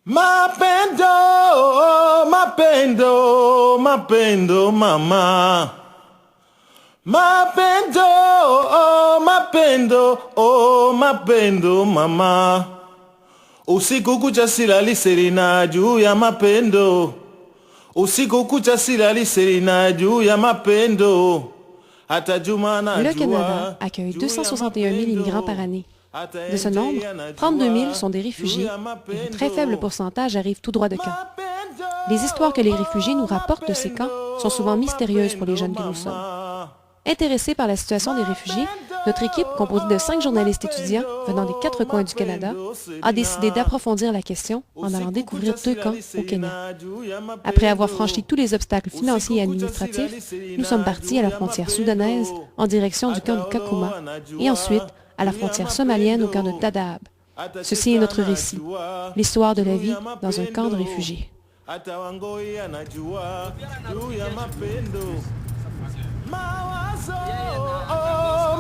Mapendo, mapendo, mapendo, mama. Mapendo, oh, mapendo, oh, mapendo, mama. Usiku kucha silali serina juu ya mapendo. Usiku kucha silali serina juu ya mapendo. Le Canada accueille 261 000 immigrants par année. De ce nombre, 32 000 sont des réfugiés et un très faible pourcentage arrive tout droit de camps. Les histoires que les réfugiés nous rapportent de ces camps sont souvent mystérieuses pour les jeunes que nous sommes. Intéressés par la situation des réfugiés, notre équipe, composée de 5 journalistes étudiants venant des 4 coins du Canada, a décidé d'approfondir la question en allant découvrir 2 camps au Kenya. Après avoir franchi tous les obstacles financiers et administratifs, nous sommes partis à la frontière soudanaise en direction du camp de Kakuma et ensuite à la frontière somalienne au camp de Dadaab. Ceci est notre récit, l'histoire de la vie dans un camp de réfugiés.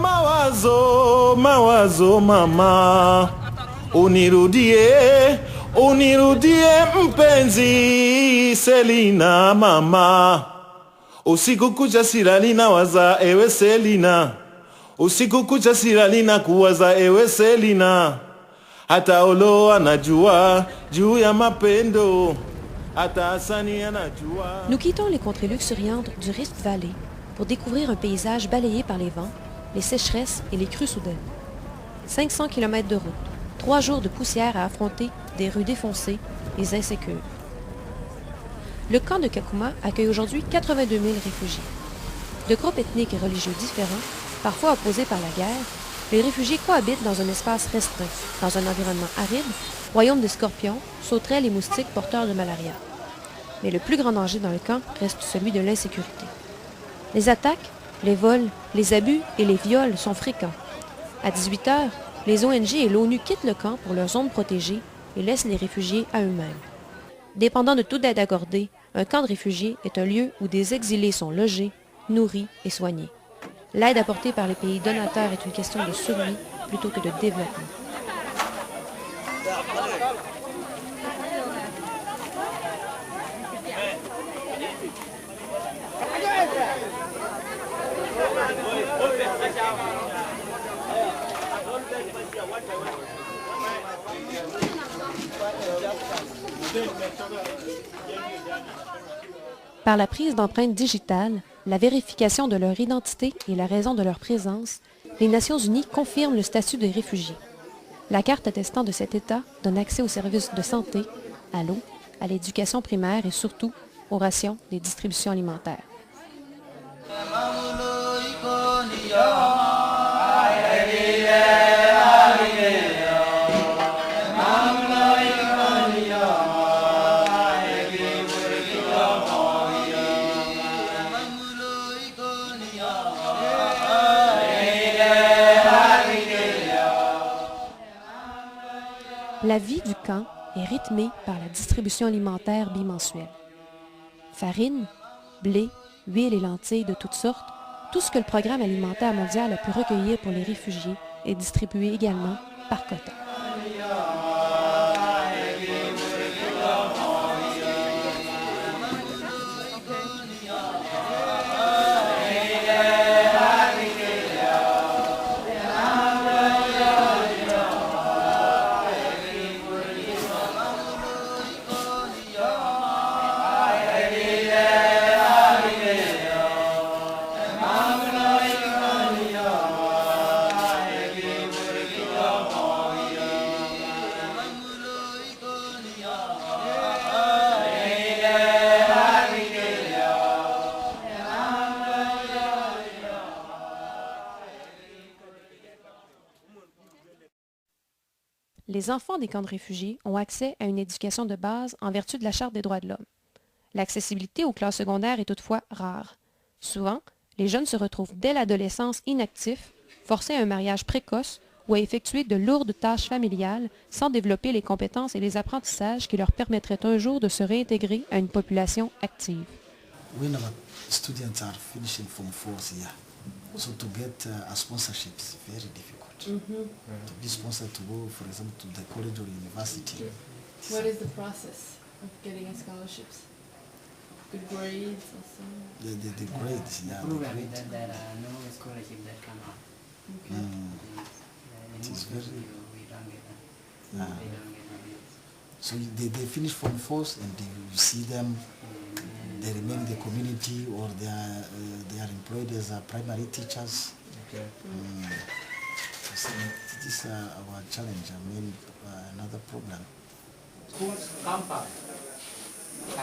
Mawazo, mawazo mama, unirudie, unirudie mpenzi Selina mama. Usiku kucha silali nawaza ewe Selina. Usiku kucha silali na kuwaza ewe Selina. Hata Olo anajua juu ya mapendo. Hata Asani anajua. Nous quittons les contrées luxuriantes du Rift Valley pour découvrir un paysage balayé par les vents, les sécheresses et les crues soudaines. 500 km de route, 3 jours de poussière à affronter, des rues défoncées, les insécures. Le camp de Kakuma accueille aujourd'hui 82 000 réfugiés. De groupes ethniques et religieux différents, parfois opposés par la guerre, les réfugiés cohabitent dans un espace restreint, dans un environnement aride, royaume des scorpions, sauterelles et moustiques porteurs de malaria. Mais le plus grand danger dans le camp reste celui de l'insécurité. Les attaques, les vols, les abus et les viols sont fréquents. À 18 h, les ONG et l'ONU quittent le camp pour leur zone protégée et laissent les réfugiés à eux-mêmes. Dépendant de toute aide accordée, un camp de réfugiés est un lieu où des exilés sont logés, nourris et soignés. L'aide apportée par les pays donateurs est une question de survie plutôt que de développement. Par la prise d'empreintes digitales, la vérification de leur identité et la raison de leur présence, les Nations unies confirment le statut des réfugiés. La carte attestant de cet état donne accès aux services de santé, à l'eau, à l'éducation primaire et surtout aux rations des distributions alimentaires. La vie du camp est rythmée par la distribution alimentaire bimensuelle. Farine, blé, huile et lentilles de toutes sortes, tout ce que le Programme alimentaire mondial a pu recueillir pour les réfugiés est distribué également par quota. Les enfants des camps de réfugiés ont accès à une éducation de base en vertu de la Charte des droits de l'homme. L'accessibilité aux classes secondaires est toutefois rare. Souvent, les jeunes se retrouvent dès l'adolescence inactifs, forcés à un mariage précoce ou à effectuer de lourdes tâches familiales sans développer les compétences et les apprentissages qui leur permettraient un jour de se réintégrer à une population active. So to get a sponsorship is very difficult. To be sponsored to go, for example, to the college or university, What is the process of getting scholarships? Good grades also? The grades, yeah. The Program grades. that there are no scholarship that come out. Okay. It is very. We don't get them. Yeah. They don't get them. So they finish from force and you see them, they remain in the community or they are employed as primary teachers. Okay. So it is our challenge, another problem.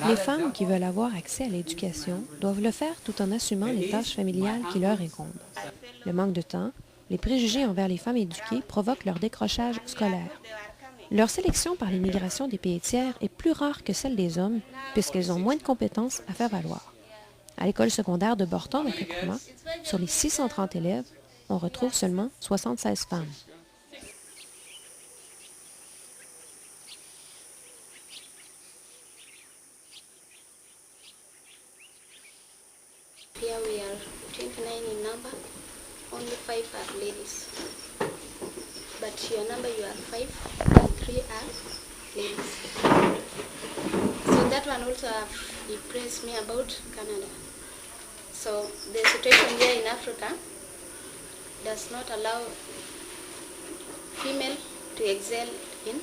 Les femmes qui veulent avoir accès à l'éducation doivent le faire tout en assumant les tâches familiales qui leur incombent. Le manque de temps, les préjugés envers les femmes éduquées provoquent leur décrochage scolaire. Leur sélection par l'immigration des pays tiers est plus rare que celle des hommes, puisqu'elles ont moins de compétences à faire valoir. À l'école secondaire de Borton, à Kakuma, sur les 630 élèves, on retrouve seulement 76 femmes. Here we are 29 in number, only 5 are ladies. But your number, you are 5, and 3 are ladies. So that one also have impressed me about Canada. So the situation here in Africa does not allow female to excel in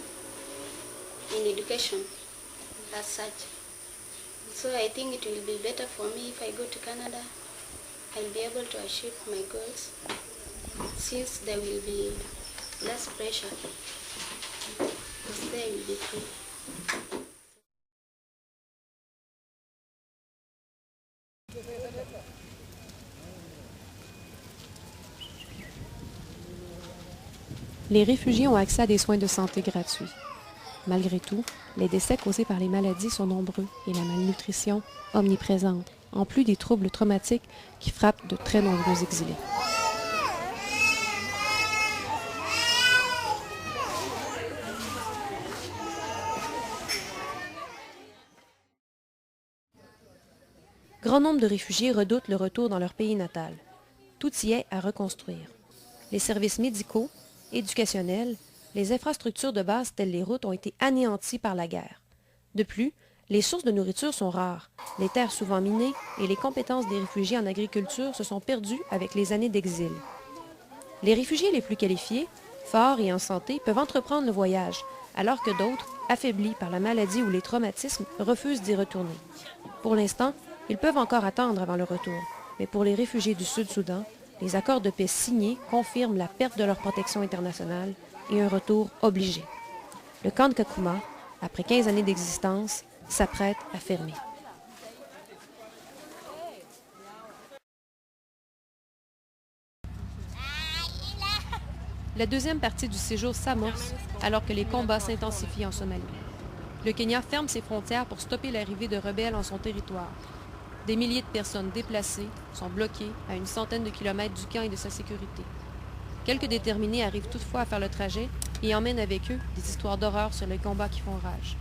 education as such. So I think it will be better for me if I go to Canada. I'll be able to achieve my goals since there will be less pressure because there will be free. Les réfugiés ont accès à des soins de santé gratuits. Malgré tout, les décès causés par les maladies sont nombreux et la malnutrition omniprésente, en plus des troubles traumatiques qui frappent de très nombreux exilés. Grand nombre de réfugiés redoutent le retour dans leur pays natal. Tout y est à reconstruire. Les services médicaux, éducationnels, les infrastructures de base telles les routes ont été anéanties par la guerre. De plus, les sources de nourriture sont rares, les terres souvent minées et les compétences des réfugiés en agriculture se sont perdues avec les années d'exil. Les réfugiés les plus qualifiés, forts et en santé, peuvent entreprendre le voyage, alors que d'autres, affaiblis par la maladie ou les traumatismes, refusent d'y retourner. Pour l'instant, ils peuvent encore attendre avant le retour, mais pour les réfugiés du Sud-Soudan, les accords de paix signés confirment la perte de leur protection internationale et un retour obligé. Le camp de Kakuma, après 15 années d'existence, s'apprête à fermer. La deuxième partie du séjour s'amorce alors que les combats s'intensifient en Somalie. Le Kenya ferme ses frontières pour stopper l'arrivée de rebelles en son territoire. Des milliers de personnes déplacées sont bloquées à une centaine de kilomètres du camp et de sa sécurité. Quelques déterminés arrivent toutefois à faire le trajet et emmènent avec eux des histoires d'horreur sur les combats qui font rage.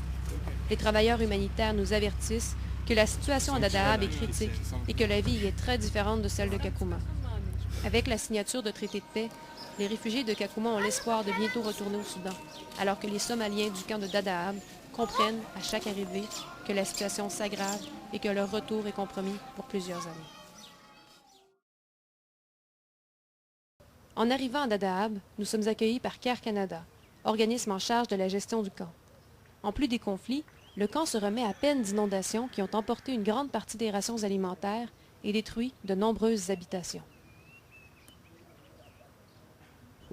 Les travailleurs humanitaires nous avertissent que la situation à Dadaab est critique et que la vie y est très différente de celle de Kakuma. Avec la signature de traités de paix, les réfugiés de Kakuma ont l'espoir de bientôt retourner au Soudan, alors que les Somaliens du camp de Dadaab comprennent à chaque arrivée que la situation s'aggrave et que leur retour est compromis pour plusieurs années. En arrivant à Dadaab, nous sommes accueillis par Care Canada, organisme en charge de la gestion du camp. En plus des conflits, le camp se remet à peine d'inondations qui ont emporté une grande partie des rations alimentaires et détruit de nombreuses habitations.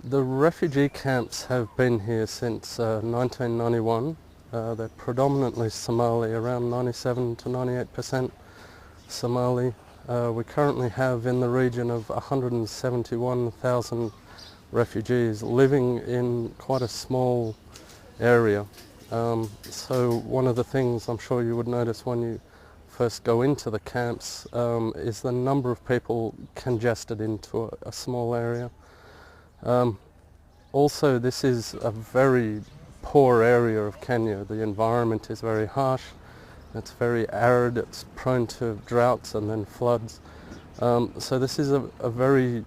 The refugee camps have been here since 1991. They're predominantly Somali, around 97 to 98% Somali. We currently have in the region of 171,000 refugees living in quite a small area. So one of the things I'm sure you would notice when you first go into the camps is the number of people congested into a small area. Also, this is a very poor area of Kenya. The environment is very harsh, it's very arid, it's prone to droughts and then floods. So this is a very